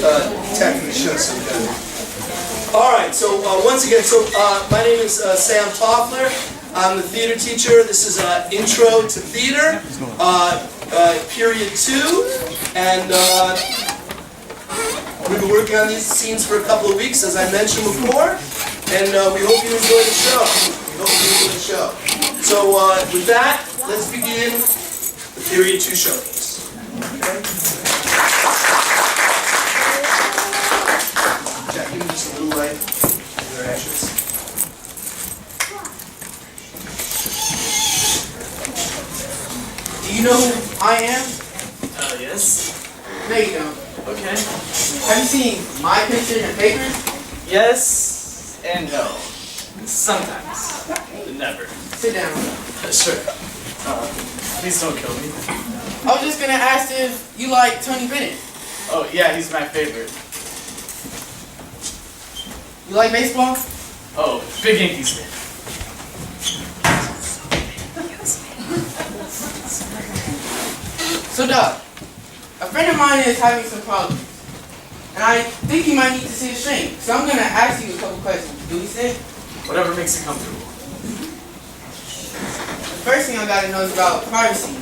tech for the show so good. All right, so once again, my name is Sam Toffler. I'm the theater teacher. This is Intro to Theater, period 2, and we've been working on these scenes for a couple of weeks, as I mentioned before, and we hope you enjoy the show. So with that, let's begin the period 2 showcase. Okay. Jack, give me just a little light in their ashes. Do you know who I am? Yes. No, you don't. Okay. Have you seen my picture in the paper? Yes and no. Sometimes. Never. Sit down. Sure. Please don't kill me. I was just gonna ask if you like Tony Bennett. Oh, yeah, he's my favorite. You like baseball? Oh, big Yankees fan. So, Doc, a friend of mine is having some problems, and I think he might need to see a shrink. So I'm gonna ask you a couple questions. Do we sit? Whatever makes you comfortable. The first thing I gotta know is about privacy.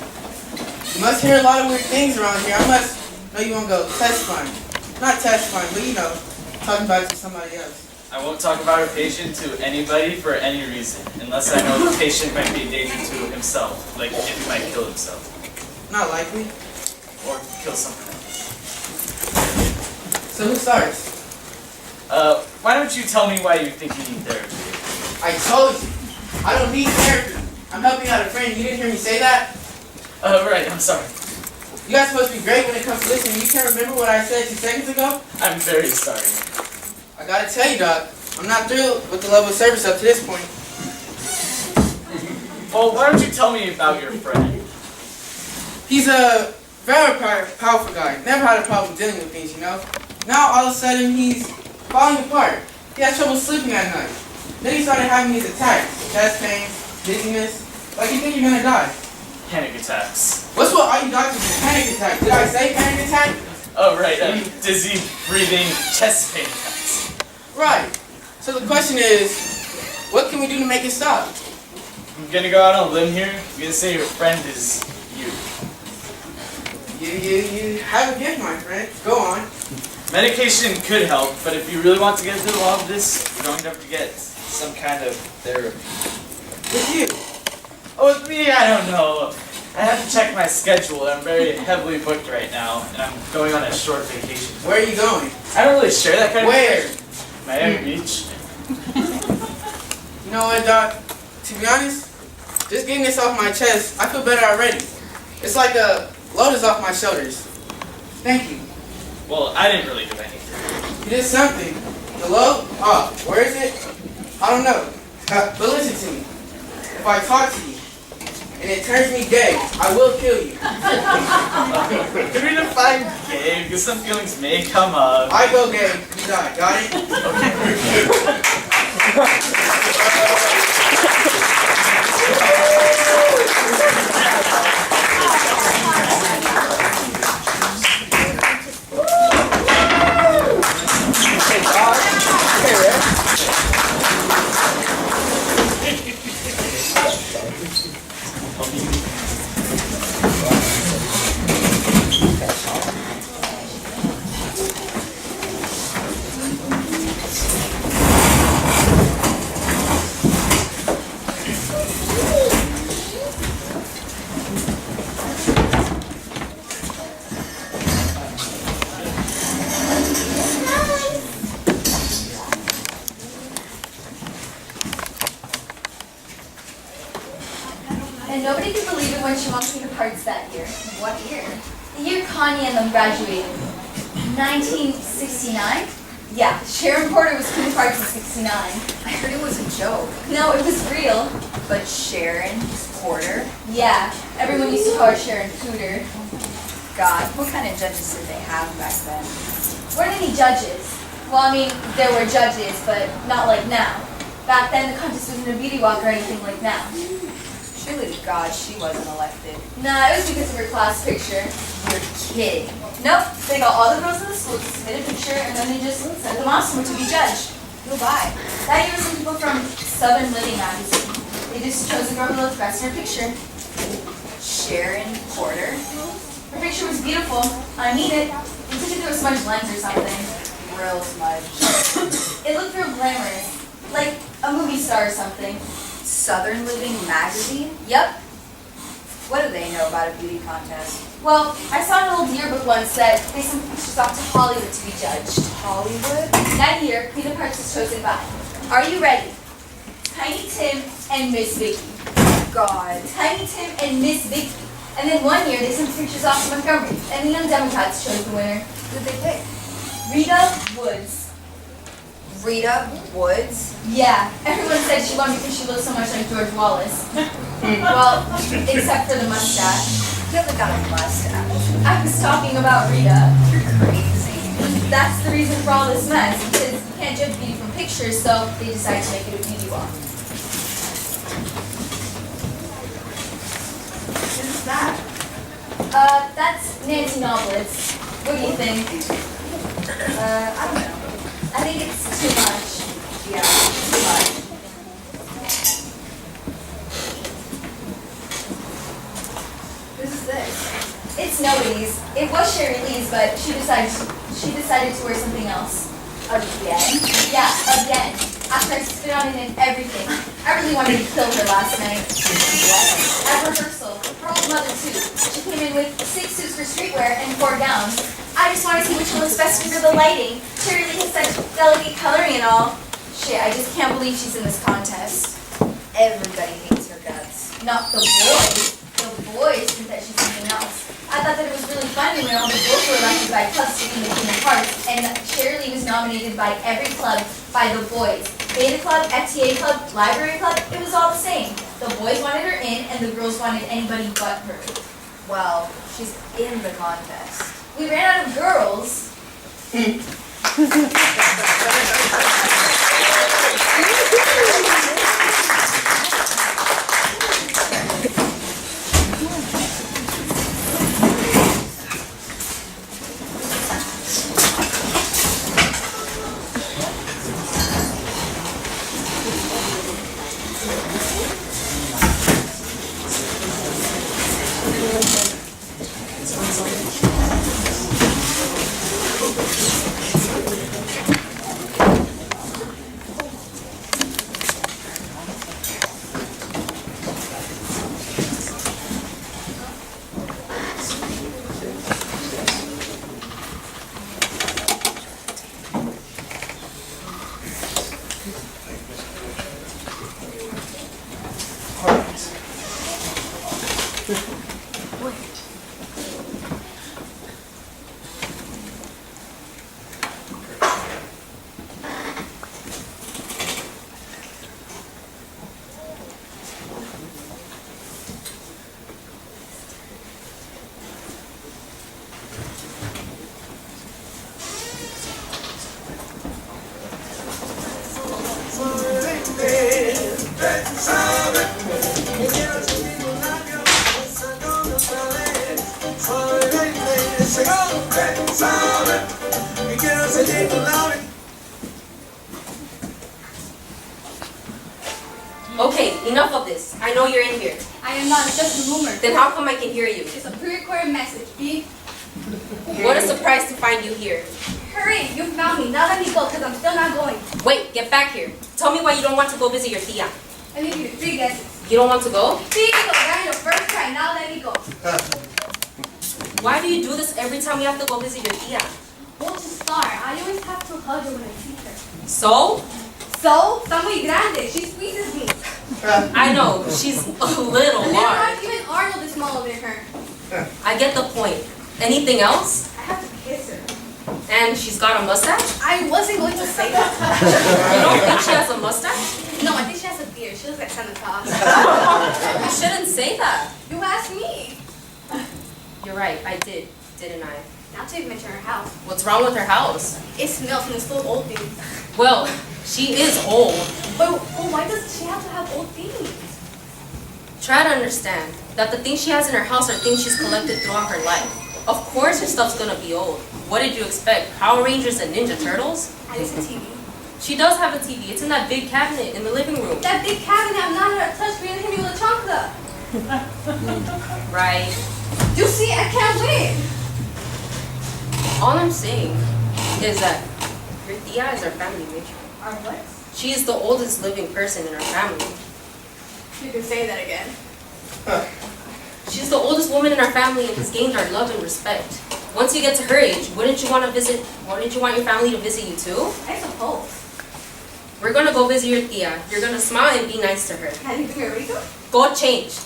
You must hear a lot of weird things around here. I must know you won't go testifying. Not testifying, but you know, talking about it to somebody else. I won't talk about a patient to anybody for any reason, unless I know the patient might be a danger to himself, like if he might kill himself. Not likely. Or kill someone else. So who starts? Why don't you tell me why you think you need therapy? I told you. I don't need therapy. I'm helping out a friend. You didn't hear me say that? Right, I'm sorry. You guys are supposed to be great when it comes to listening. You can't remember what I said 2 seconds ago? I'm very sorry. I gotta tell you, Doc, I'm not thrilled with the level of service up to this point. Well, why don't you tell me about your friend? He's a very powerful guy. Never had a problem dealing with things, you know? Now, all of a sudden, he's falling apart. He has trouble sleeping at night. Then he started having these attacks. Chest pains, dizziness. Like you think you're gonna die. Panic attacks. What's with all you doctors with panic attack? Did I say panic attack? Oh, right, dizzy, breathing, chest pain attacks. Right. So the question is, what can we do to make it stop? I'm gonna go out on a limb here. I'm gonna say your friend is you. You have a gift, my friend. Go on. Medication could help, but if you really want to get into the law of this, you're going to have to get some kind of therapy. With you? Oh, with me? I don't know. I have to check my schedule. I'm very heavily booked right now, and I'm going on a short vacation. Where are you going? I don't really share that kind of Where? Miami Beach. You know what, Doc? To be honest, just getting this off my chest, I feel better already. It's like a load is off my shoulders. Thank you. Well, I didn't really do anything. You did something. The load? Oh, where is it? I don't know. But listen to me. If I talk to you, and it turns me gay, I will kill you. Could we define gay? Because some feelings may come up. I go gay, you die. Got it? And nobody could believe it when she walked me to parts that year. What year? The year Connie and them graduated. 1969? Yeah, Sharon Porter was Queen Parks in 69. I heard it was a joke. No, it was real. But Sharon Porter? Yeah, everyone used to call her Sharon Pooter. God, what kind of judges did they have back then? Weren't any judges. Well, I mean, there were judges, but not like now. Back then, the contest wasn't a beauty walk or anything like now. Surely to God, she wasn't elected. Nah, it was because of her class picture. You're kidding. Nope, they got all the girls in the school to submit a picture and then they just sent them off somewhere to be judged. Goodbye. That year was some people from Southern Living magazine. They just chose a girl who looked best in her picture. Sharon Porter. Her picture was beautiful. I mean it. You took it through a smudge lens or something. Real smudge. It looked real glamorous. Like a movie star or something. Southern Living magazine? Yep. What do they know about a beauty contest? Well, I saw an old yearbook once that they sent pictures off to Hollywood to be judged. Hollywood? That year, Queen of Hearts was chosen by. Are you ready? Tiny Tim and Miss Vicky. God. Tiny Tim and Miss Vicky. And then one year, they sent pictures off to Montgomery, and the Young Democrats chose the winner. Who did they pick? Rita Woods. Rita Woods? Yeah, everyone said she won because she looked so much like George Wallace. Well, except for the mustache. You haven't got a mustache. I was talking about Rita. You're crazy. That's the reason for all this mess, because you can't judge beauty from pictures, so they decided to make it a beauty walk. What is that? That's Nancy Noblitz. What do you think? I don't know. I think it's too much. Yeah, too much. Who's this? It's nobody's. It was Sherry Lee's, but she decided to wear something else. Again? Yeah, again. After I spit on it and everything. I really wanted to kill her last night. What? At rehearsal. Her old mother, too. She came in with 6 suits for streetwear and 4 gowns. I just want to see which one looks best under the lighting. Sherry Lee has such delicate coloring and all. Shit, I just can't believe she's in this contest. Everybody hates her guts. Not the boys. The boys think that she's something else. I thought that it was really funny when all the girls were elected by clubs to be the parts, and Sherry Lee was nominated by every club by the boys. Beta Club, FTA Club, Library Club, it was all the same. The boys wanted her in, and the girls wanted anybody but her. Well, she's in the contest. We ran out of girls. Okay, enough of this. I know you're in here. I am not, it's just a rumor. Then how come I can hear you? It's a pre-recorded message, B. What a surprise to find you here. Hurry, you found me. Now let me go, because I'm still not going. Wait, get back here. Tell me why you don't want to go visit your tia. I give you 3 guesses. You don't want to go? Cinco, got your first try. Now let me go. Why do you do this every time we have to go visit your tia? Well, to start, I always have to hug her when I see her. So? So, está muy grande. She squeezes me. I know, she's a little And large. then even Arnold is smaller than her. I get the point. Anything else? I have to kiss her. And she's got a mustache? I wasn't going to say that. You don't think she has a mustache? No, I think she has a beard. She looks like Santa Claus. You shouldn't say that. You asked me. You're right, I did, didn't I? Not to even mention her house. What's wrong with her house? It smells and it's full of old things. Well, she is old. But why does she have to have old things? Try to understand that the things she has in her house are things she's collected throughout her life. Of course your stuff's gonna be old. What did you expect? Power Rangers and Ninja Turtles? And it's a TV. She does have a TV. It's in that big cabinet in the living room. That big cabinet, I'm not gonna touch me and hit me with a chocolate. Right. You see, I can't win. All I'm saying is that your tia is our family matron. Our what? She is the oldest living person in our family. You can say that again. She's the oldest woman in our family and has gained our love and respect. Once you get to her age, wouldn't you want your family to visit you too? I suppose. We're gonna go visit your tia. You're gonna smile and be nice to her. Can you do your rico? Go change.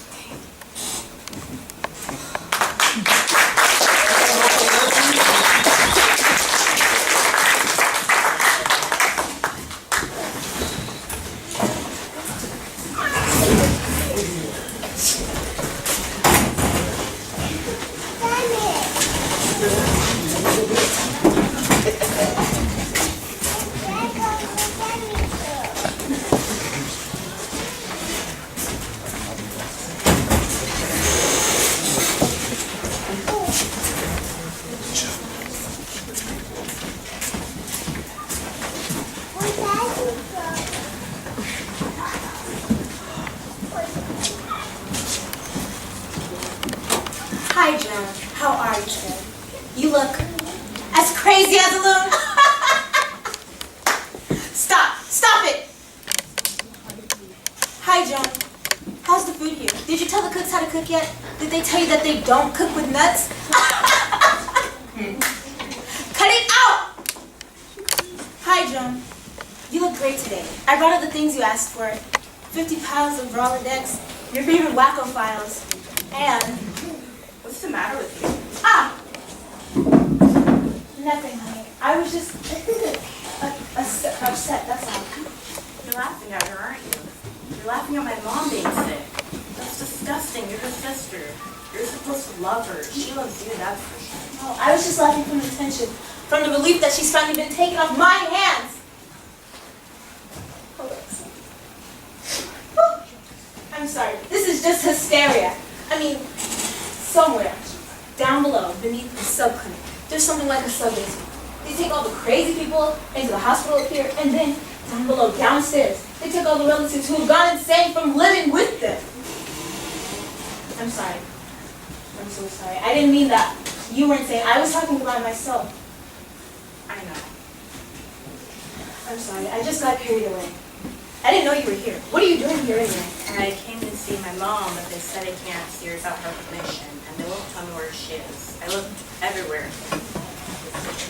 Hi, Joan. How are you today? You look as crazy as a loon. Stop it. Hi, Joan. How's the food here? Did you tell the cooks how to cook yet? Did they tell you that they don't cook with nuts? Cut it out! Hi, Joan. You look great today. I brought all the things you asked for. 50 pounds of Rolodex, your favorite Wacko files, and... What's the matter with you? Ah! Nothing, honey. I was just upset, that's all. You're laughing at her, aren't you? You're laughing at my mom being sick. That's disgusting. You're her sister. You're supposed to love her. She loves you, that's for sure. Oh, I was just laughing from the tension, from the relief that she's finally been taken off my hands. Hold on a second. Whew. I'm sorry. This is just hysteria. I mean, somewhere down below, beneath the subclinic, there's something like a sub-basement. They take all the crazy people into the hospital up here, and then down below, downstairs, they take all the relatives who have gone insane from living with them. I'm sorry. I'm so sorry. I didn't mean that. You were insane. I was talking about myself. I know. I'm sorry. I just got carried away. I didn't know you were here. What are you doing here anyway? I came to see my mom, but they said I can't see her without her permission, and they won't tell me where she is. I looked everywhere.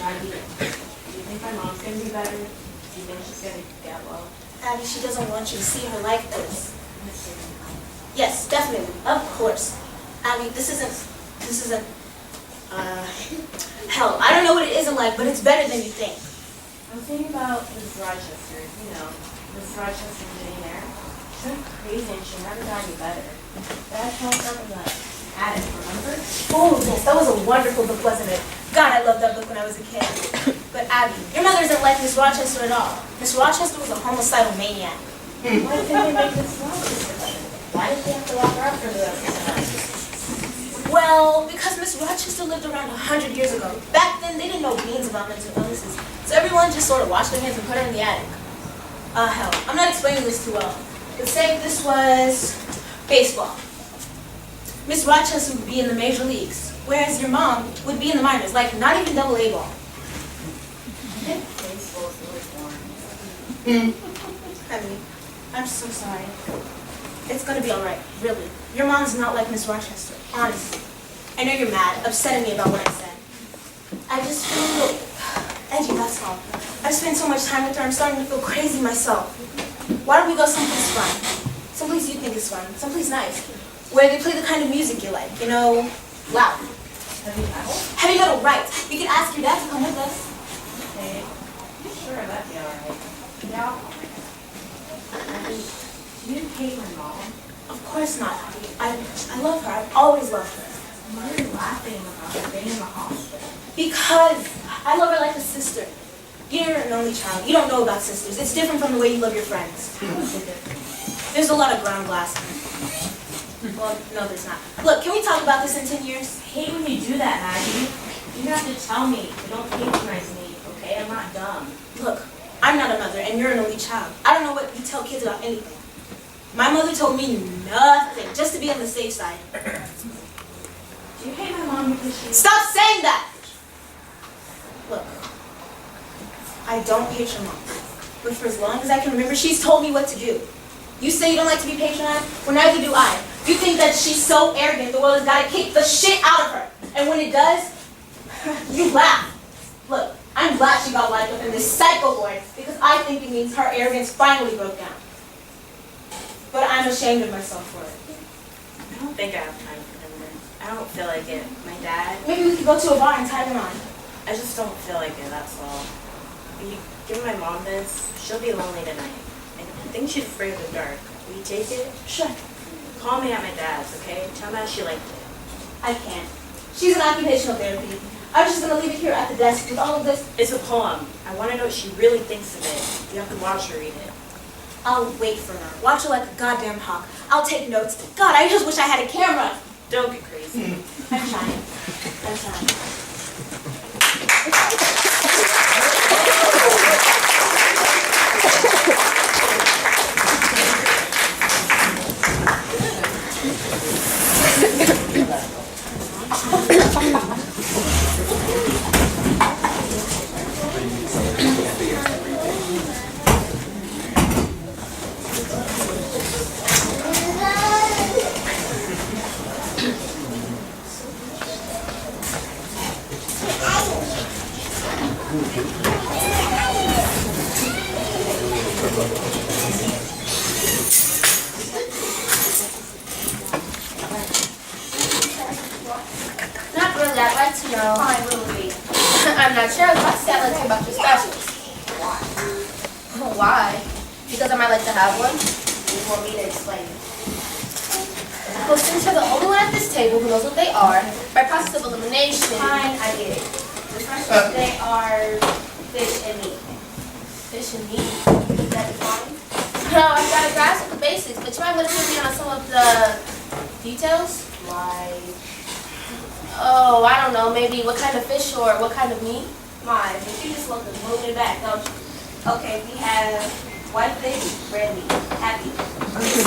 Do you think my mom's gonna be better? Do you think she's gonna get well? Abby, she doesn't want you to see her like this. Yes, definitely. Of course. Abby, this isn't, hell, I don't know what it isn't like, but it's better than you think. I'm thinking about Miss Rochester, you know, Miss Rochester millionaire. She went crazy and she never got any better. Dad helped her in the attic, remember? Oh, yes, that was a wonderful book, wasn't it? God, I loved that book when I was a kid. But Abby, your mother isn't like Miss Rochester at all. Miss Rochester was a homicidal maniac. Why did they make Miss Rochester better? Why did they have to lock her up for the rest of the night? Well, because Miss Rochester lived around 100 years ago. Back then, they didn't know beans about mental illnesses. So everyone just sort of washed their hands and put her in the attic. Hell, I'm not explaining this too well. But say if this was baseball. Miss Rochester would be in the major leagues, whereas your mom would be in the minors, like not even double A ball. Baseball is really boring. Honey, I'm so sorry. It's gonna be alright, really. Your mom's not like Miss Rochester, honestly. I know you're mad, upset at me about what I said. I just feel edgy, that's all. I've spent so much time with her, I'm starting to feel crazy myself. Why don't we go someplace fun? Someplace you think is fun, someplace nice. Where they play the kind of music you like, you know, loud. Heavy metal? Heavy metal, right. We could ask your dad to come with us. Okay. Sure, that'd be alright. Yeah. I mean, you didn't hate my mom. Of course not, Abby. I love her, I've always loved her. Why are you laughing about her being in the hospital? Because I love her like a sister. You're an only child. You don't know about sisters. It's different from the way you love your friends. How is it different? There's a lot of ground glass. Well, no, there's not. Look, can we talk about this in 10 years? I hate when you do that, Maggie. You have to tell me. You don't patronize me, okay? I'm not dumb. Look, I'm not a mother, and you're an only child. I don't know what you tell kids about anything. My mother told me nothing, just to be on the safe side. Do you hate my mom because she... Stop saying that! Look, I don't hate your mom, but for as long as I can remember, she's told me what to do. You say you don't like to be patronized? Well, neither do I. You think that she's so arrogant, the world has got to kick the shit out of her. And when it does, you laugh. Look, I'm glad she got locked up in this psycho boy because I think it means her arrogance finally broke down. But I'm ashamed of myself for it. I don't think I have time for dinner. I don't feel like it. My dad, Maybe we could go to a bar and tie them on. I just don't feel like it, that's all. Will you give my mom this? She'll be lonely tonight. I think she's afraid of the dark. Will you take it? Sure. Call me at my dad's, okay? Tell me how she liked it. I can't. She's in occupational therapy. I'm just gonna leave it here at the desk with all of this. It's a poem. I want to know what she really thinks of it. You have to watch her read it. I'll wait for her. Watch her like a goddamn hawk. I'll take notes. God, I just wish I had a camera. Don't get crazy. I'm trying. I'm trying. Not really, I'd like to know. Fine, little baby. I'm not sure. I was about to say I'd like to hear about your specials. Why? Because I might like to have one? You want me to explain it? Well, since you're the only one at this table who knows what they are, by process of elimination... Fine, I get it. The specials today are fish and meat. Fish and meat. Is that fine? No, I've got to grasp the basics, but you might want to fill me on some of the details? Like, Oh, I don't know, maybe what kind of fish or what kind of meat? mine. But you just want to move it back, don't you? Okay, we have white fish, red meat. Happy.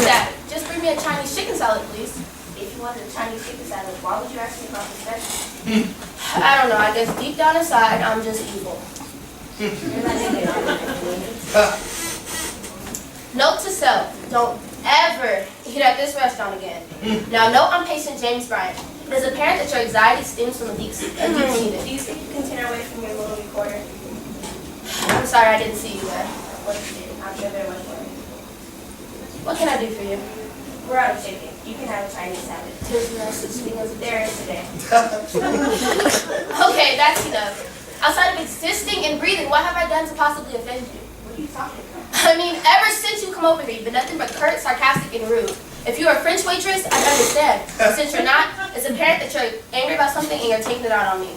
That. Just bring me a Chinese chicken salad, please. If you wanted a Chinese chicken salad, why would you ask me about the special? I don't know, I guess deep down inside, I'm just evil. You're not in it. Note to self, don't ever eat at this restaurant again. Now, note on patient James Bryant. It is apparent that your anxiety stems from a deep seated. Do you think you can turn away from your little recorder? I'm sorry, I didn't see you there. What you did? I'm sure there was one. What can I do for you? We're out of chicken. You can have a Chinese salad. There's no such thing as There is today. Okay, that's enough. Outside of existing and breathing, what have I done to possibly offend you? What are you talking about? I mean, ever since you come over here, you've been nothing but curt, sarcastic, and rude. If you're a French waitress, I'd understand. But since you're not, it's apparent that you're angry about something and you're taking it out on me.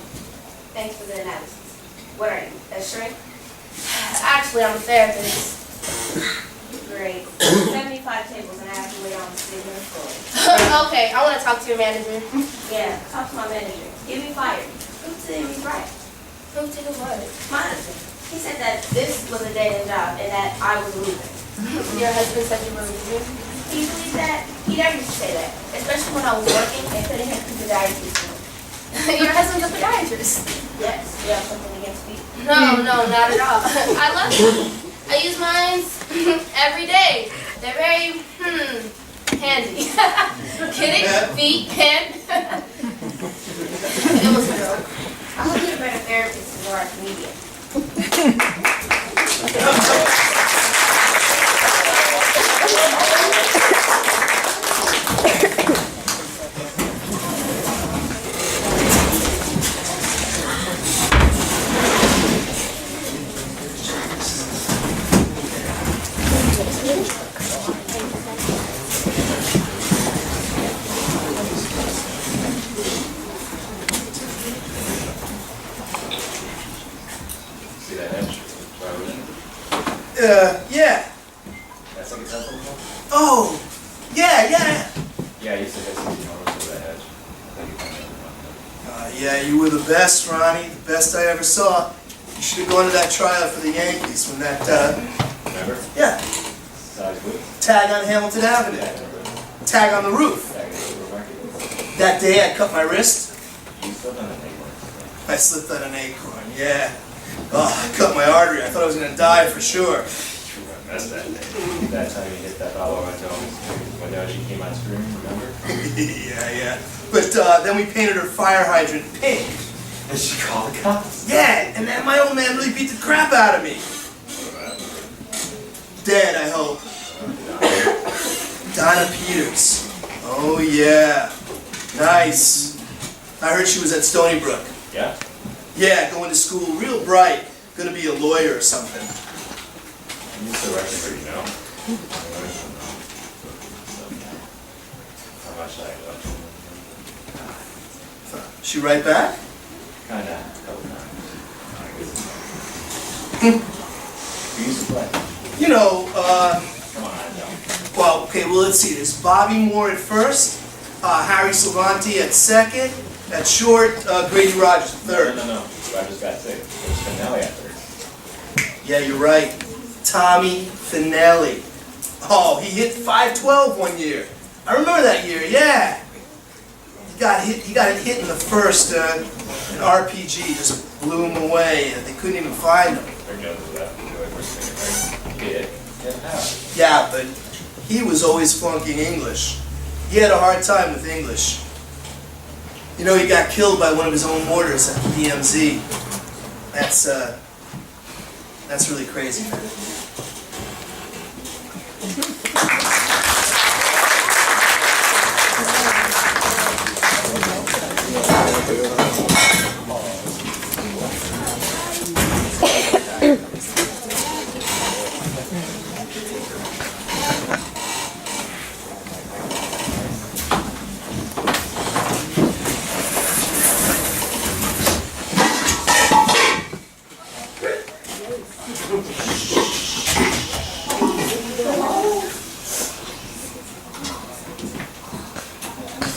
Thanks for the analysis. What are you, a shrink? Actually, I'm a therapist. Great. 75 tables and I have to wait on the sitting floor. Okay, I want to talk to your manager. Yeah, talk to my manager. Get me fired. Prove to him he's right. Prove to the word. My husband. He said that this was a dead-end job and that I was leaving. Your husband said you were leaving? Can you believe that? He never used to say that. Especially when I was working. And couldn't hit the podiatrist. Your husband's a podiatrist. Yes, you have something against me. No, not at all. I love them. I use mine every day. They're very, handy. Kidding? Feet, pen. It was a joke. I hope you're a better therapist than you are a comedian. See that extra? Yeah. That's something else? Oh, yeah. Yeah, I used to hit some over the edge. Yeah, you were the best, Ronnie. The best I ever saw. You should have gone to that tryout for the Yankees when that, Remember? yeah, Size boots? tag on Hamilton Avenue. Yeah, I remember. Tag on the roof. Yeah, I guess we were marketing. That day I cut my wrist. You still done an acorn. I slipped on an acorn, yeah. Oh, I cut my artery. I thought I was going to die for sure. That's that day. That time you hit that fellow on Jones. When she came on screen, remember? Yeah. But then we painted her fire hydrant pink. And she called the cops. Yeah, and then my old man really beat the crap out of me. Dead, I hope. Donna Peters. Oh, yeah. Nice. I heard she was at Stony Brook. Yeah? Yeah, going to school, real bright. Gonna be a lawyer or something. I'm used to working for you now. How much I left? She right back? Kinda, a couple times. We used to play. You know, Come on, John. well, okay, well, let's see. There's Bobby Moore at first, Harry Salvanti at second, at short, Grady Rogers at third. No. Rogers got sick. It was Finale at third. Yeah, you're right. Tommy Finelli. Oh, he hit 512 one year. I remember that year, yeah. He got hit in the first, an RPG just blew him away, and they couldn't even find him. Yeah, but he was always flunking English. He had a hard time with English. You know, he got killed by one of his own mortars at Bdmv. That's really crazy, man.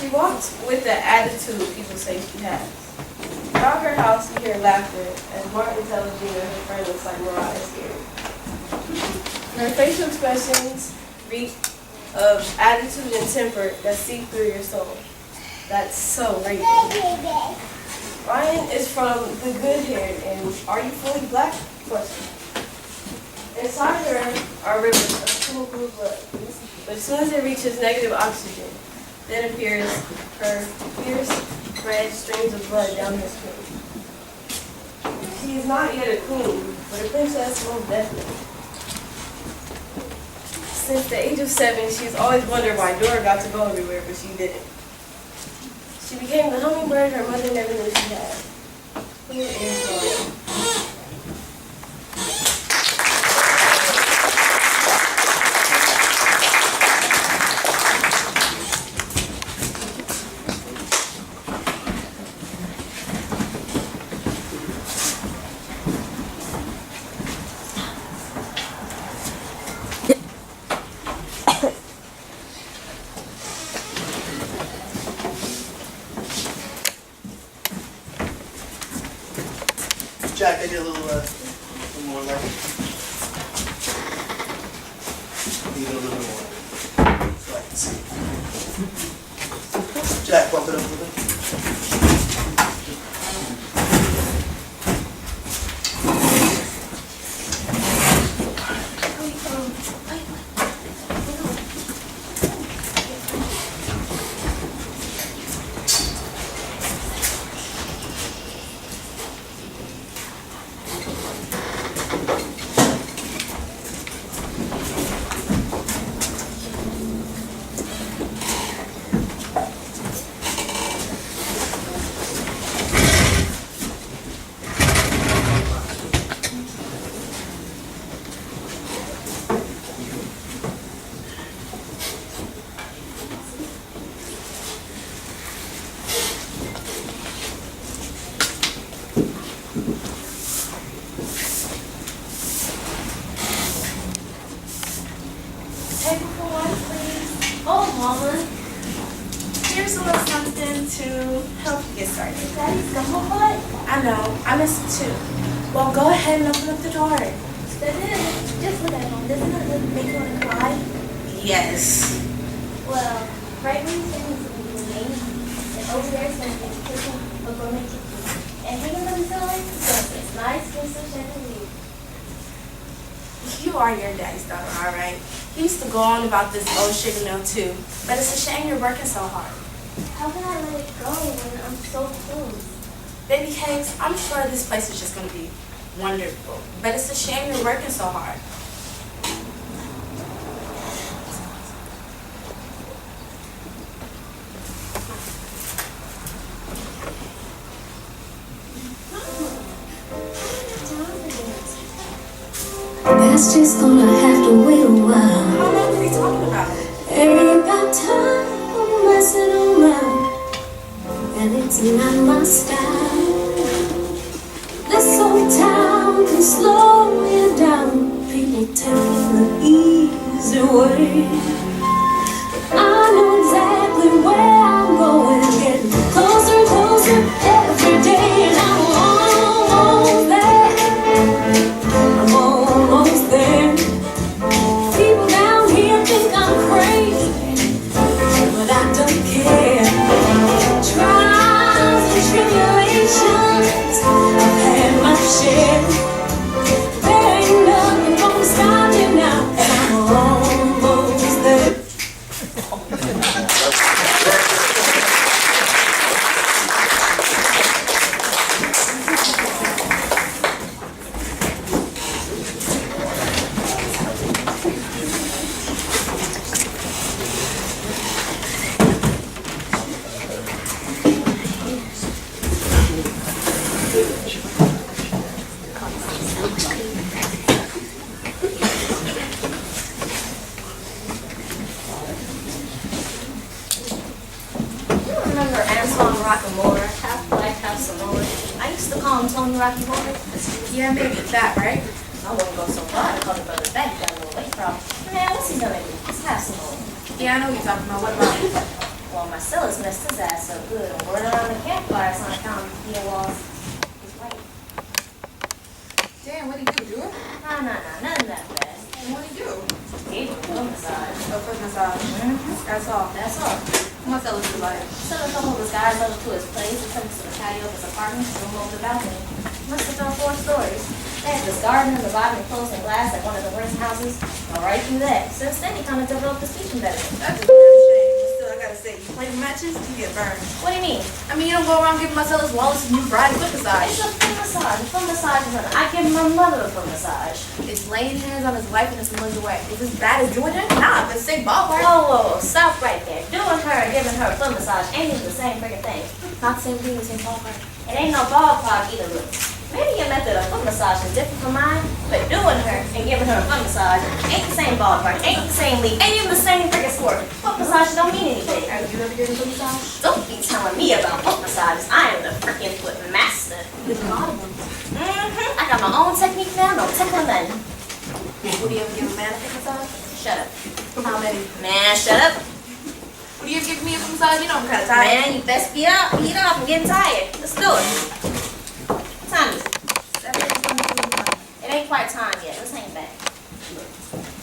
She walked with the attitude people say she has. Around her house, you hear laughter, as Martin tells Gina her friend looks like Mariah is scared. Her facial expressions reek of attitude and temper that seep through your soul. That's so Reagan. Ryan is from the good-haired and are you fully black? Question. Inside her are rivers of cool blue blood, but as soon as it reaches negative oxygen, then appears her fierce red streams of blood down her skin. She is not yet a queen, but a princess most definitely. Since the age of 7, she's always wondered why Dora got to go everywhere, but she didn't. She became the hummingbird her mother never knew she had. Who is Dora? Jack, I need a little more light. Need a little bit more. So I can see. Jack, bump it up a little bit. something to help you get started. Daddy's gumbo butt? I know, I miss it too. Well, go ahead and open up the door. Just look at him. Doesn't it make you want to cry? Yes. Well, right when you stand is going to be the main piece, and over there is going to be the kitchen, a gourmet kitchen. And hanging on the ceiling is going to be this nice crystal chandelier. You are your daddy's daughter, all right? He used to go on about this old sugar mill too, but it's a shame you're working so hard. How can I let it go when I'm so close? Baby cakes, I'm sure this place is just going to be wonderful, but it's a shame you're working so hard. That's just gonna have to wait a while. How long are we talking about? Ain't got time for messing around, and it's not my style. This old town can slow you down. People take the easy way. I know exactly where I'm going, getting closer and closer every day, and I'm almost there. I'm almost there. People down here think I'm crazy, but I don't care. Trials and tribulations, I've had my share. There ain't nothing gonna stop me now, and I'm almost there. Tony Rocky Boy? Yeah, maybe it's that, right? I wouldn't go so far. I called it brother back. Got a little weight problem. Man, what's he gonna do? Let's have some more. Yeah, I know what you're talking about. What about it? Well, Marcella's messed his ass up good. And word around the campfires on account of the walls. He's right. Damn, what'd he do? Do it? Nah, nothing that bad. And what'd he do? Gave him a foot massage. Oh, foot massage. That's all. That's all. What's that look like? Sent a couple of his guys over to his place and took him to the patio of his apartment and room over the balcony. Must have done 4 stories. They had this garden in the bottom and closed in glass like one of the worst houses. Go right through that. Since then, he kind of developed a speech impediment. That's a damn shame. But still, I gotta say, you play the matches, you get burned. What do you mean? I mean, you don't go around giving Marcellus Wallace a new bride foot massage. It's a foot massage. A foot massage is I give my mother a foot massage. It's laying hands on his wife and it's another way. Is this bad as doing it? Nah, but say ballpark. Whoa, stop right there. Doing her and giving her a foot massage ain't even the same freaking thing. Not the same thing, the same ballpark. It ain't no ballpark either, look. Maybe your method of foot massage is different from mine, but doing her and giving her a foot massage ain't the same ballpark, ain't the same league, ain't even the same freaking sport. Foot massage don't mean anything. Have you ever given a foot massage? Don't be telling me about foot massages. I am the freaking foot master. There's a lot of them. I got my own technique now, no tickling nothing. Would you ever give a man a foot massage? Shut up. How many? Man, shut up. Would you ever give me a foot massage? You know I'm kind of tired. Man, you best be up. Get off. I'm getting tired. Let's do it. What time is it? It ain't quite time yet. Let's hang back.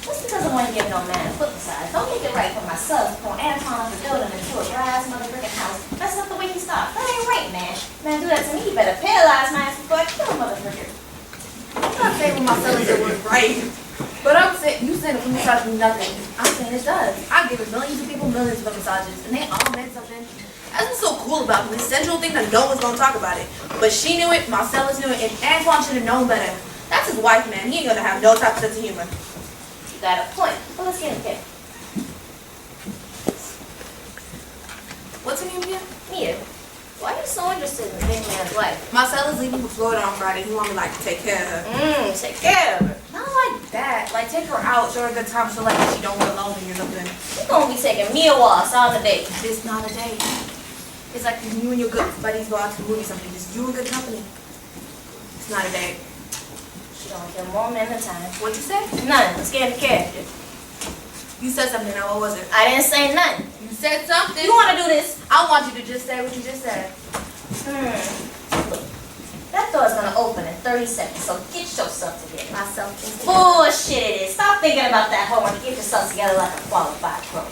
Just because I want to give no man a foot massage, don't make it right for my son to Antoine of the building into a grass motherfucking house. That's not the way he stopped. That ain't right, man. Man, do that to me, you better paralyze my ass before I kill a motherfucker. I'm not saying what Marcellus did was right. But I'm saying, you saying a foot massage means nothing. I'm saying it does. I've given millions of people millions of foot massages, and they all meant something. That's what's so cool about it. This central thing that no one's gonna talk about it. But she knew it, Marcellus knew it, and Antoine should have known better. That's his wife, man. He ain't gonna have no type of sense of humor. You got a point. Well, let's get in here. What's her name again? Mia, why are you so interested in the big man's wife? Marcella's leaving for Florida on Friday. He wanted me like to take care of her. Take care of her. Not like that. Like take her out, show her a good time, so like she don't want lonely or nothing. You're gonna be taking me a waltz all the day. It's not a date. It's like you and your good buddies go out to the movie or something. Just you and good company. It's not a date. She don't get more men at a time. What'd you say? None. Let's get in the character. You said something, now what was it? I didn't say nothing. You said something. You want to do this? I want you to just say what you just said. That door's gonna open in 30 seconds, so get yourself together. Myself. Bullshit it is. Stop thinking about that homework. Get yourself together like a qualified pro.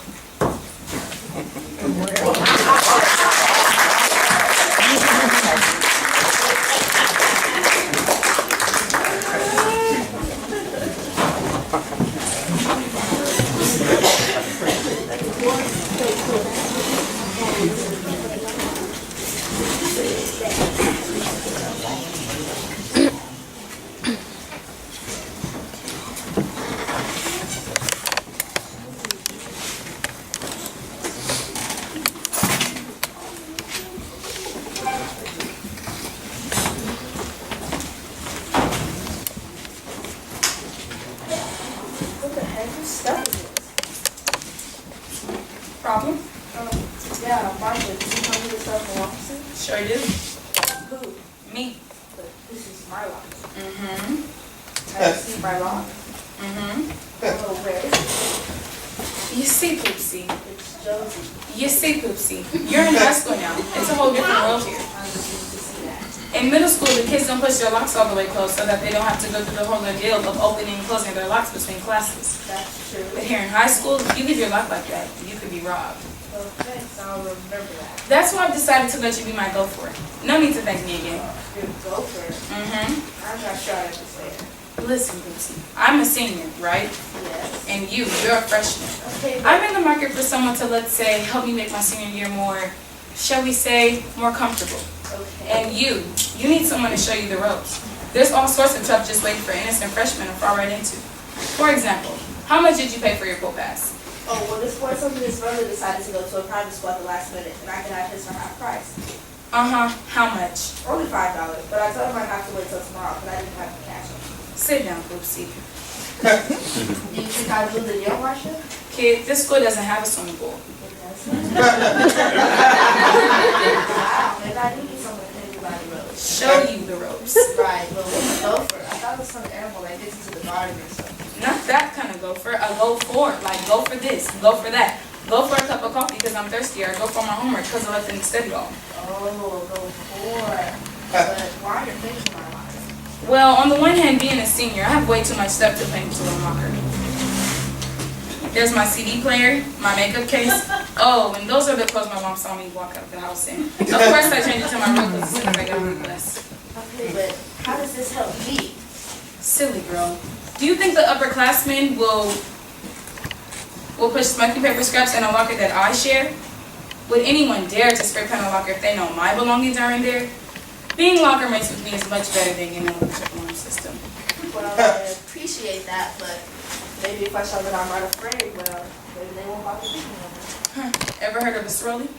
What the heck? Whose stuff is this? Problem? Yeah, Martha, did you come to this stuff from offices? Sure do. Who? Me. But this is my lock. Mm-hmm. I see my lock. Mm-hmm. Oh, where is it? You see, Poopsie. It's Josie. You see, Poopsie. You're in high school now. It's a whole different world here. I just need to see that. In middle school, the kids don't push their locks all the way closed so that they don't have to go through the whole ordeal of opening and closing their locks between classes. That's true. But here in high school, if you leave your lock like that, you could be robbed. Okay, so I'll remember that. That's why I've decided to let you be my gopher. No need to thank me again. Good gopher. Mm-hmm. I'm not sure I understand. Listen, Poopsie. I'm a senior, right? Yes. And you're a freshman. Okay, I'm in the market for someone to, let's say, help me make my senior year more, shall we say, more comfortable. okay. And you need someone to show you the ropes. There's all sorts of stuff just waiting for innocent freshmen to fall right into. For example, how much did you pay for your pool pass? Oh, well, this was something his brother decided to go to a private school at the last minute, and I could have his for half price. Uh-huh, how much? Only $5, but I told him I'd have to wait till tomorrow because I didn't have the cash. Sit down, Poopsie. Do you think I would lose a year, Marsha? Kid, this school doesn't have a swimming pool. Wow, maybe I do need someone to take me by the road. Show you the ropes. Right, but what's a gopher? I thought it was some animal that gets into the garden or something. Not that kind of gopher, a go for. Like, go for this, go for that. Go for a cup of coffee because I'm thirsty, or go for my homework because I left in the study hall. Oh, go for. But why are your things in my life? Well, on the one hand, being a senior, I have way too much stuff to put into a locker. There's my CD player, my makeup case. Oh, and those are the clothes my mom saw me walk out of the house in. Of course, I changed it to my real clothes as soon as I got on the bus. Okay, but how does this help me? Silly girl. Do you think the upperclassmen will push smoky paper scraps in a locker that I share? Would anyone dare to spray paint a locker if they know my belongings are in there? Being locker mates with me is much better than getting an electric alarm system. Well, I appreciate that, but maybe if I show that I'm not afraid, well, maybe they won't bother me anymore. Ever heard of a sorority?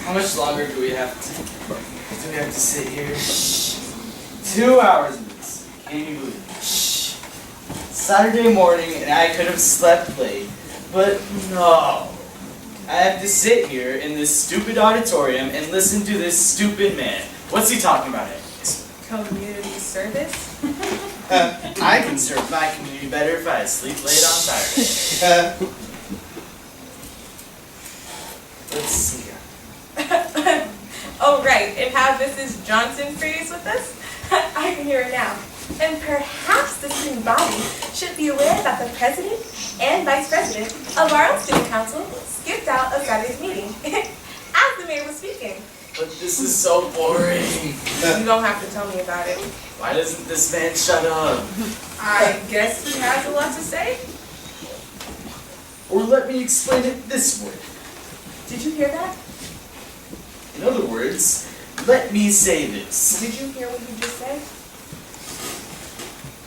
How much longer do we have to sit here? Shh. 2 hours of this. Can't even believe it. Shh. Saturday morning and I could have slept late. But no. I have to sit here in this stupid auditorium and listen to this stupid man. What's he talking about anyways? Community service? I can serve my community better if I sleep late on Saturday. Let's see. Oh, right, and how Mrs. Johnson freeze with us? I can hear it now. And perhaps the student body should be aware that the president and vice president of our own student council skipped out of Saturday's meeting as the mayor was speaking. But this is so boring. You don't have to tell me about it. Why doesn't this man shut up? I guess he has a lot to say. Or let me explain it this way. Did you hear that? In other words, let me say this. Did you hear what you just said?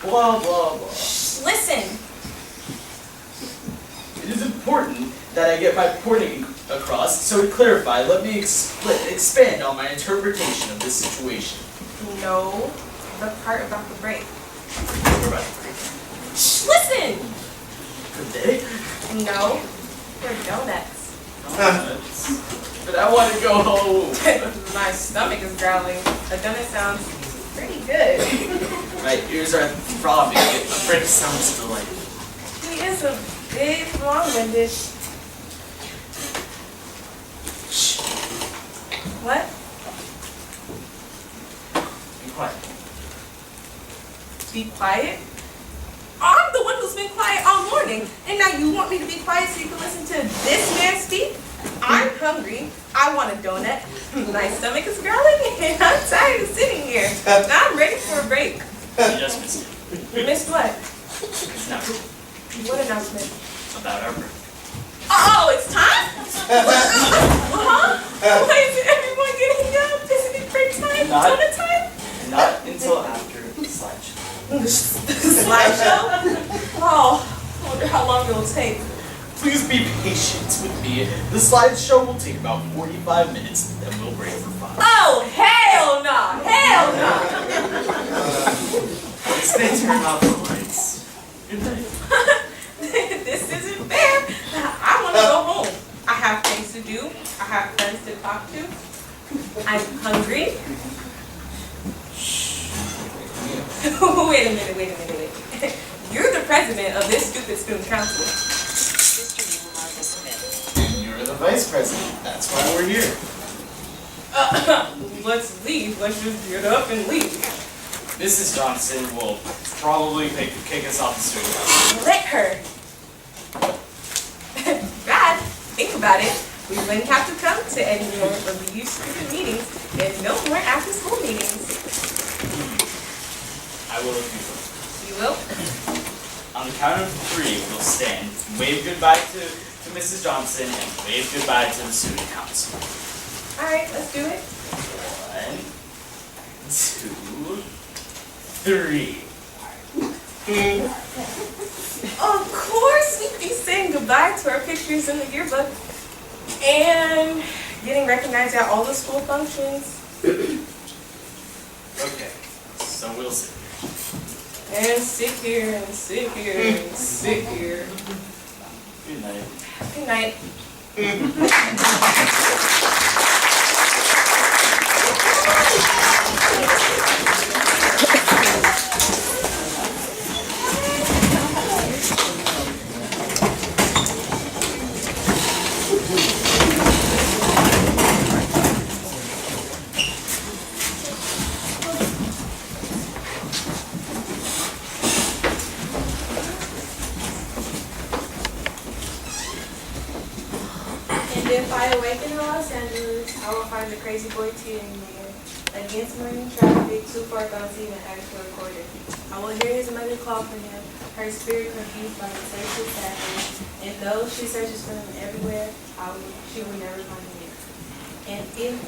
Blah, blah, blah. Listen. It is important that I get my pointing across, so to clarify, let me expand on my interpretation of this situation. No, the part about the break. What about the break? Listen. Good day. No, they're donuts. But I want to go home. My stomach is growling. A donut sounds pretty good. My ears are throbbing. The break sounds delightful. He is a bit long-winded. Shh. What? Be quiet. Be quiet? I'm the one who's been quiet all morning, and now you want me to be quiet so you can listen to this man speak? I'm hungry. I want a donut. My stomach is growling, and I'm tired of sitting here. I'm ready for a break. You just missed it. You missed what? It's not What announcement? about our break. Oh, it's time? Huh? Why isn't everyone getting up? Isn't it break time? Not- Donut time? Not until after the slideshow. Slideshow? Oh, I wonder how long it'll take. Please be patient with me. The slideshow will take about 45 minutes, then we'll break for 5. Oh, hell no! Hell no! Once they turn off the lights. Good night. This isn't fair. I want to go home. I have things to do. I have friends to talk to. I'm hungry. Wait a minute. You're the president of this stupid student council. And you're the vice president. That's why we're here. Let's leave. Let's just get up and leave. Mrs. Johnson will probably kick us off the student council. Let her. Bad. Think about it. We wouldn't have to come to any more of these stupid meetings and no more after school meetings. I will if you will. You will? On the count of 3, we'll stand, wave goodbye to Mrs. Johnson, and wave goodbye to the student council. Alright, let's do it. 1, 2, 3. Of course, we'd be saying goodbye to our pictures in the yearbook and getting recognized at all the school functions. Okay, so we'll see. And sit here and sit here and sit here. Good night. Good night. And if I awaken in Los Angeles, I will find the crazy boy teetering there. Against morning traffic, too far gone to even ask for a quarter. I will hear his mother call for him, her spirit confused by the search of sadness. And though she searches for him everywhere, she will never find him. And if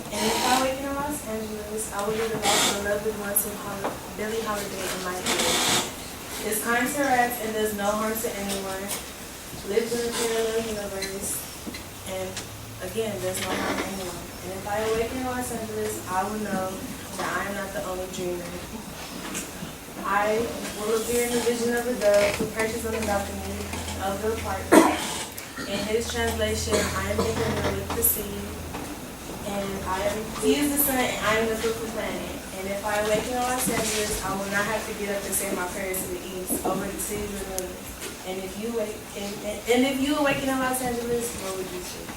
I awaken in Los Angeles, I will hear the loss of a loved one to Billie Holiday in my ear. Is kind to rats and does no harm to anyone. Lives in a parallel universe. And again, there's no harm to anyone. And if I awaken in Los Angeles, I will know that I am not the only dreamer. I will appear in the vision of a dove who perches on the balcony of the apartment. In his translation, I am the hero with the sea. And he is the sun and I am the fruitful planet. And if I awaken in Los Angeles, I will not have to get up and say my prayers to the east over the cities and rivers. And if you awaken in Los Angeles, what would you say?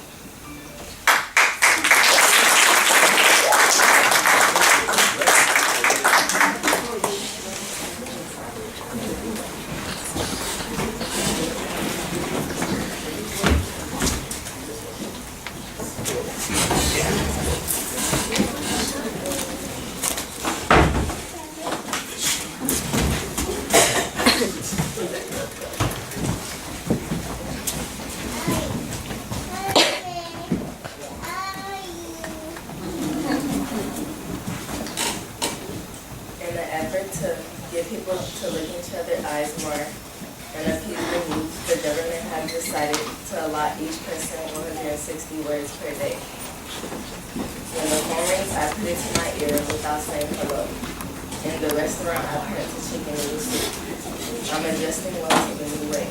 decided to allot each person 160 words per day. When the phone rings, I put it to my ear without saying hello. In the restaurant, I print to chicken noodle soup. I'm adjusting well to the new way.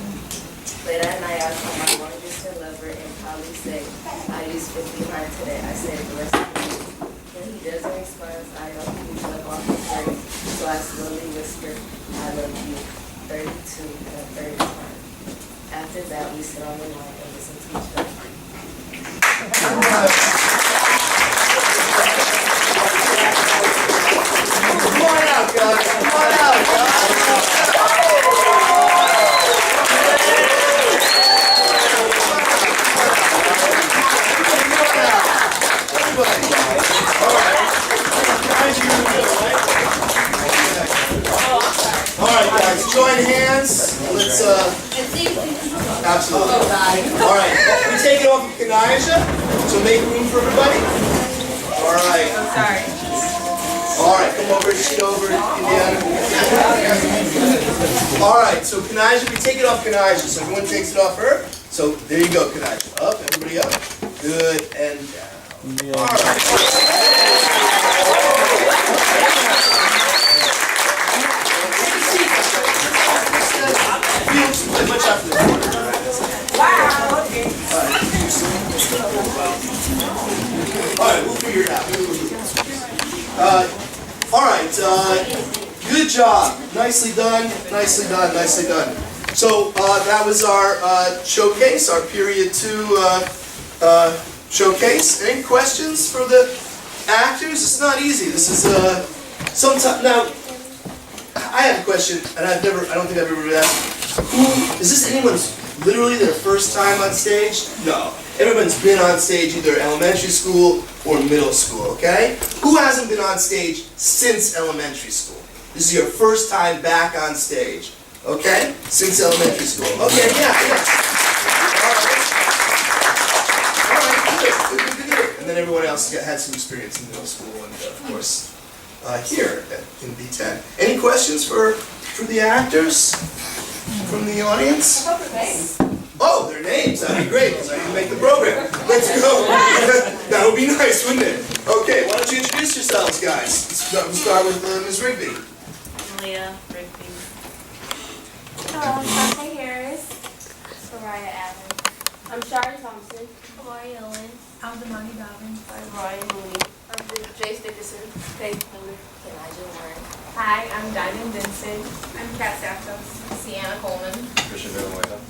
Late at night, I call my long-distance lover and probably say, I used 50 hard today. I saved the rest of the week. When he doesn't respond, I don't use up off his brain. So I slowly whisper, I love you, 32 and a third time. After that, we sit on the line and listen to each other. Come on out, guys. Come on out, Alright guys, join hands. Let's absolutely. Alright, we take it off of Kanija, so make room for everybody. Alright. I'm sorry. Alright, come over, sit over, Indiana. Alright, so Kanija, we take it off Kanija, so everyone takes it off her. So there you go, Kanija. Up, everybody up. Good, and down. Alright. Much after this. Wow, okay. Alright, we'll figure it out. Alright, good job. Nicely done, nicely done, nicely done. So that was our showcase, our period 2 showcase. Any questions for the actors? It's not easy. This is sometimes now. I have a question, and I don't think I've ever been asked. Is this anyone's literally their first time on stage? No. Everyone's been on stage either elementary school or middle school, okay? Who hasn't been on stage since elementary school? This is your first time back on stage, okay? Since elementary school. Okay, yeah. All right, good. And then everyone else had some experience in middle school and, of course, here in B10. Any questions for the actors from the audience? Oh, their names. That'd be great, because I can make the program. Let's go. That would be nice, wouldn't it? Okay, why don't you introduce yourselves, guys? We'll start with Ms. Rigby. Leah Rigby. Hello, I'm Sasha Harris. Soraya Allen. I'm Shari Thompson. Amari Owen. I'm Damani Dobbins. I'm Ryan Mooney. I'm Jace Dickerson. Faith Miller. Kenija Warren. Hi, I'm Diamond Vincent. I'm Kat Santos. Sienna Coleman. Christian Villanueva.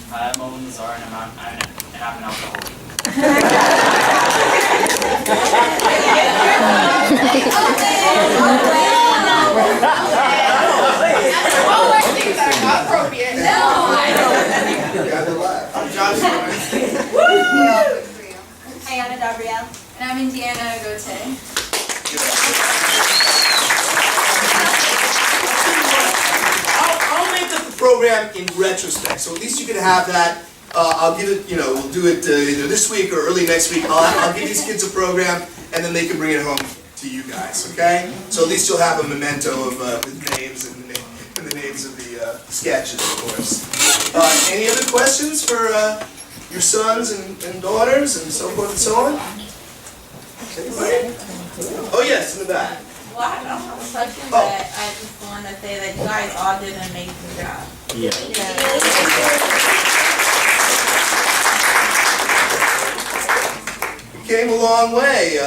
I'm Owen Lazar, and I'm an alcoholic. All my things are not appropriate. No, I I'm Josh. Ayana Gabrielle. And I'm Indiana Gote. I'll make up the program in retrospect, so at least you can have that. I'll give it, we'll do it either this week or early next week. I'll give these kids a program, and then they can bring it home to you guys, okay? So at least you'll have a memento of the names and the names of the sketches, of course. Any other questions for your sons and daughters and so forth and so on? Anybody? Oh yes, in the back. Well, I don't have a question, but I just want to say that you guys all did an amazing job. Yeah. You came a long way.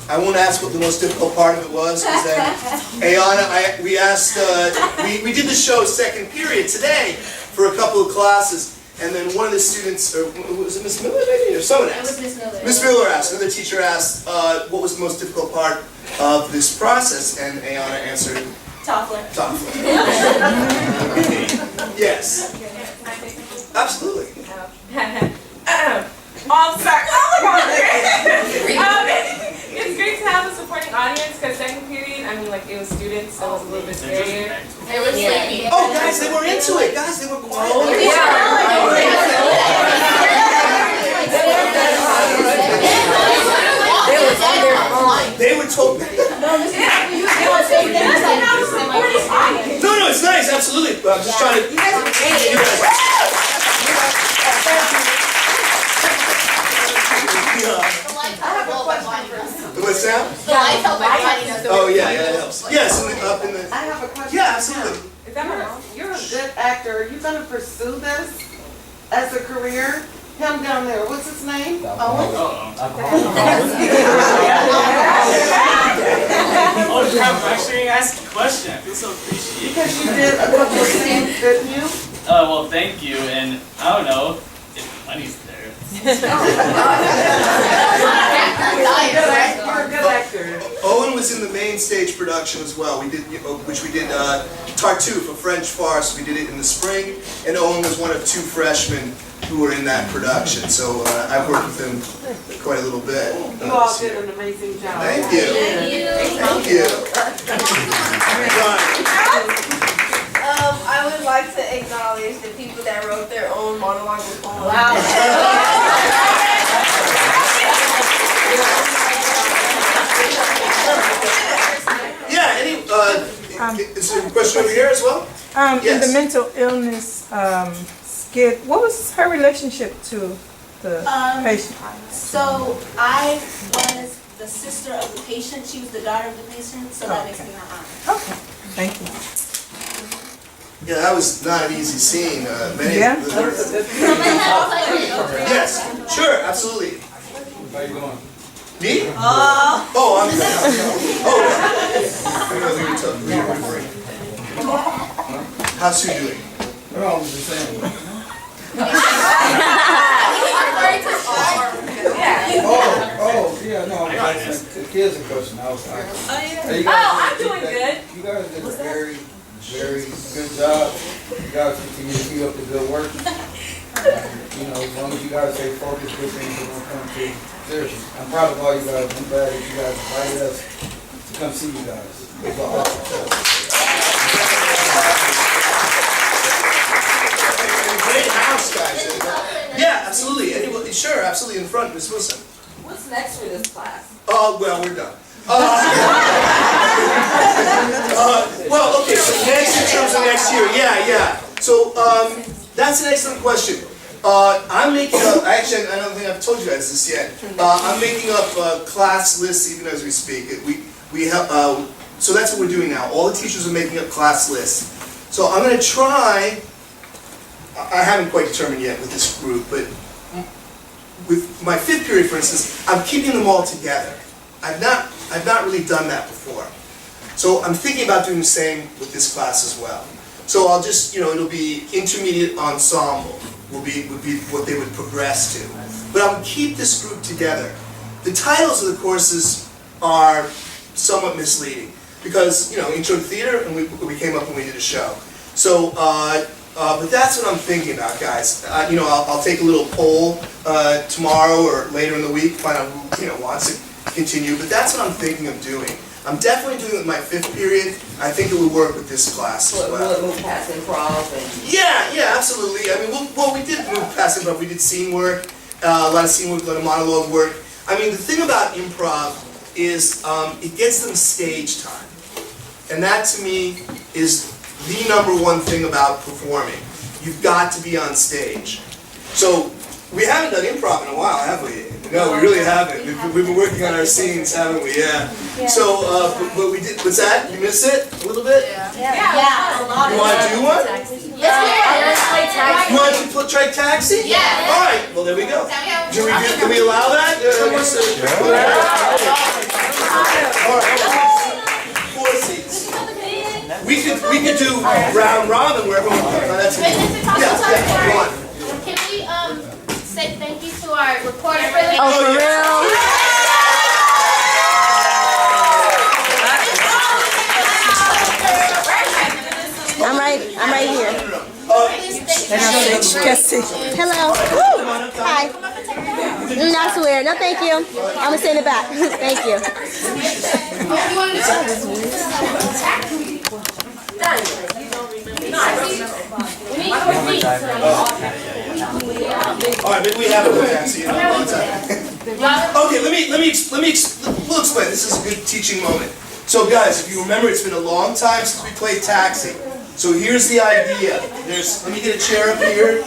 I won't ask what the most difficult part of it was, because then, Ayana, we asked, we did the show second period today for a couple of classes, and then one of the students, or was it Miss Miller maybe, or someone asked? It was Miss Miller. Miss Miller asked, another teacher asked, what was the most difficult part of this process, and Ayana answered, Toffler. Toffler. Yes. Absolutely. I'm sorry. Oh my God. It's great to have a supporting audience because second period, I mean, like it was students, so it was a little bit scarier. They were sleepy. Oh, guys, they were into it. Guys, they were quiet. They were told. No, it's nice, absolutely. But I'm just trying to. actor. Are you gonna pursue this as a career? Him down there, what's his name? Owen? Oh, crap, I'm actually asking a question. I feel so appreciated. Because you did a couple of scenes, didn't you? Well, thank you, and I don't know if money's there. You're a good actor. Owen was in the main stage production as well. We did, which we did Tartuffe, a French farce. We did it in the spring, and Owen was one of 2 freshmen who were in that production. So I've worked with him quite a little bit. You all did an amazing job. Thank you. Thank you. Right. I would like to acknowledge the people that wrote their own monologue and poem. Wow. Yeah, is there a question over here as well? In Yes. the mental illness skit, what was her relationship to the patient? So I was the sister of the patient. She was the daughter of the patient, so that makes me her aunt. Okay, thank you. Yeah, that was not an easy scene. Yeah? Yes, sure, absolutely. How you doing? Me? Oh, I'm good. How's Sue doing? No, I'm just saying. Yeah, no, I'm asking the kids a question. I'm doing good. You guys did a very, very good job. You guys continue to keep up the good work. You know, as long as you guys stay focused, good things are going to come to fruition. I'm proud of all you guys. I'm glad that you guys invited us to come see you guys. It's an awesome show. Great house, guys. Yeah, absolutely. Anybody, sure, absolutely. In front, Miss Wilson. What's next for this class? Well, we're done. Well, okay, so next in terms of next year, yeah. So, that's an excellent question. I'm making up, actually, I don't think I've told you guys this yet. I'm making up class lists even as we speak. We have, so that's what we're doing now. All the teachers are making up class lists. So I'm going to try, I haven't quite determined yet with this group, but with my 5th period, for instance, I'm keeping them all together. I've not really done that before. So I'm thinking about doing the same with this class as well. So I'll just, it'll be intermediate ensemble would be what they would progress to. But I'll keep this group together. The titles of the courses are somewhat misleading because, intro to theater, and we came up and we did a show. So, but that's what I'm thinking about, guys. I'll take a little poll tomorrow or later in the week, find out who wants to continue. But that's what I'm thinking of doing. I'm definitely doing it with my 5th period. I think it will work with this class as well. Will it move past improv? Yeah, absolutely. I mean, we did move past improv. We did scene work, a lot of scene work, a lot of monologue work. I mean, the thing about improv is it gets them stage time. And that, to me, is the #1 thing about performing. You've got to be on stage. So, we haven't done improv in a while, have we? No, we really haven't. We've been working on our scenes, haven't we? Yeah. So, but we did, what's that? You missed it a little bit? Yeah. You want to do one? You want to try taxi? Yeah. All right, well, there we go. Can we allow that? All right. 4 seats. We could do round robin where everyone. That's it. Yeah. Go on. Can we say thank you to our reporter for the Oh, for real? I'm right here. Hello. Woo. Hi. Not swear. No, thank you. I'm gonna send it back. Thank you. All right, maybe we have a taxi. Okay, we'll explain. This is a good teaching moment. So, guys, if you remember, it's been a long time since we played taxi. So here's the idea. Let me get a chair up here.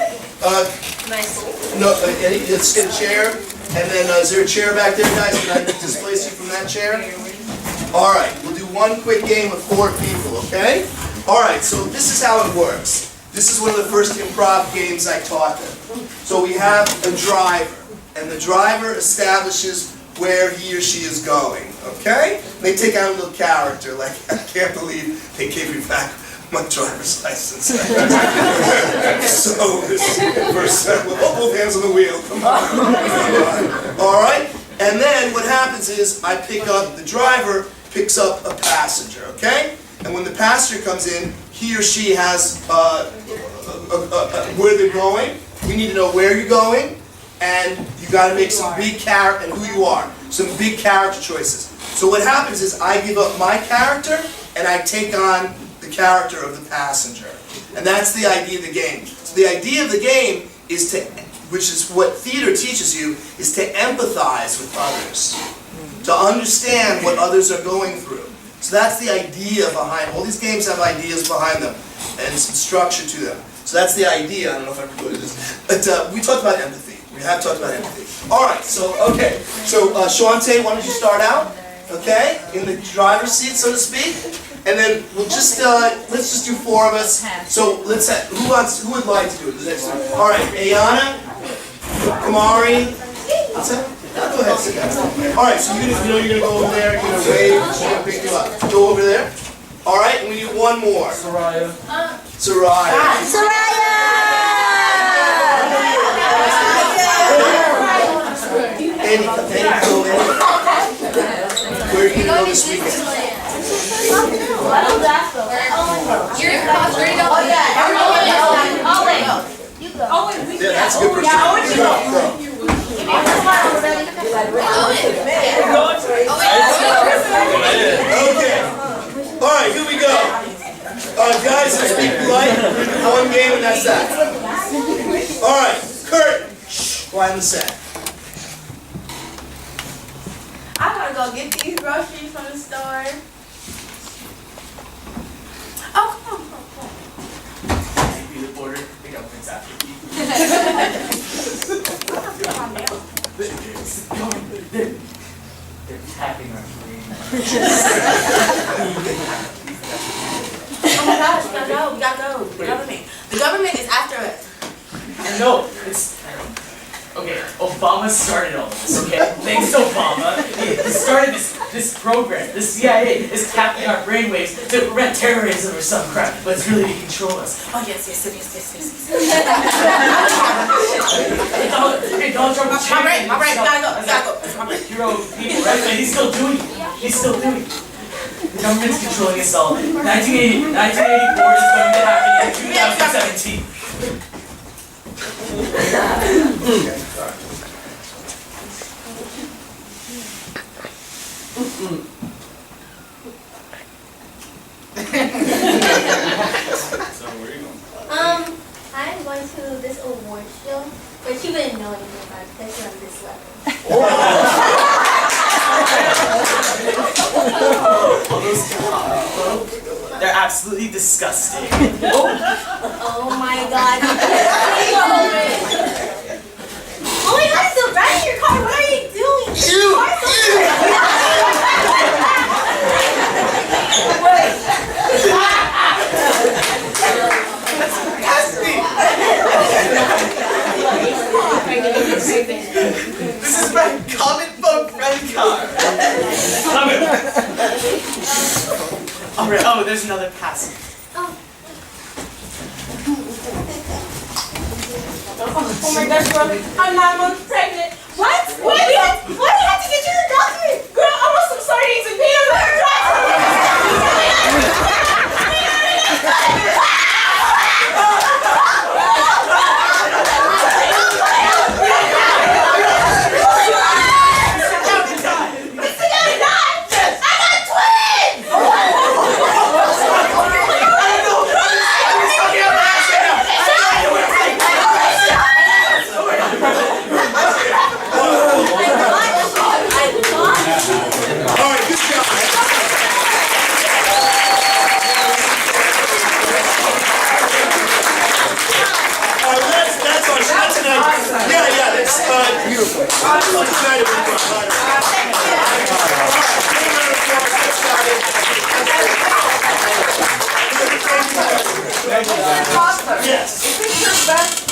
No, Eddie, let's get a chair. And then, is there a chair back there, guys? Can I displace you from that chair? All right, we'll do one quick game with 4 people, okay? All right, so this is how it works. This is one of the first improv games I taught them. So we have a driver, and the driver establishes where he or she is going, okay? They take out a little character, like, I can't believe they gave me back my driver's license. So, this first, both hands on the wheel, come on. All right? And then what happens is I pick up, the driver picks up a passenger, okay? And when the passenger comes in, he or she has where they're going. We need to know where you're going, and you got to make some big character, and who you are. Some big character choices. So what happens is I give up my character, and I take on the character of the passenger. And that's the idea of the game. So the idea of the game is to, which is what theater teaches you, is to empathize with others. To understand what others are going through. So that's the idea behind, all these games have ideas behind them, and some structure to them. So that's the idea. I don't know if I recorded this, but we talked about empathy. We have talked about empathy. All right, so, okay. So, Shante, why don't you start out, okay, in the driver's seat, so to speak, and then we'll just, let's just do 4 of us. So, let's have, who would like to do it? The next one. All right, Ayana, Kamari, what's that? Go ahead, sit down. All right, so you're gonna go over there, you're gonna wave, she's gonna pick you up. Go over there. All right, and we need one more. Soraya. Annie, go there. Where are you gonna go this weekend? Yeah, that's a good person. Okay. All right, here we go. Guys, let's be polite. We're gonna do one game and that's that. All right, Kurt, quiet in the set. I gotta go get these groceries from the store. Oh, come on. Be the border. The government's after you. They're tapping our brain. Oh my gosh, we gotta go. The government is after us. No, it's... Okay, Obama started all this, okay? Thanks to Obama, he started this program. The CIA is tapping our brainwaves to prevent terrorism or some crap, but it's really to control us. Oh yes. Hey, Donald Trump is changing My brain, gotta go. It's my hero of people, right? But he's still doing it. The government's controlling us all. 1984 is going to happen in 2017. I'm going to this award show, but you wouldn't know anything about it because you're on this level. All those folk, they're absolutely disgusting. Oh my god. Oh my god, still riding your car. What are you doing? This is my comic book friend car. Alright, oh, there's another passage. Oh my gosh, girl, I'm 9 months pregnant. What? Why do you have to get your doctorate? Girl, I want some sardines and peanut butter. Thank you. sir. Yes. Is this your best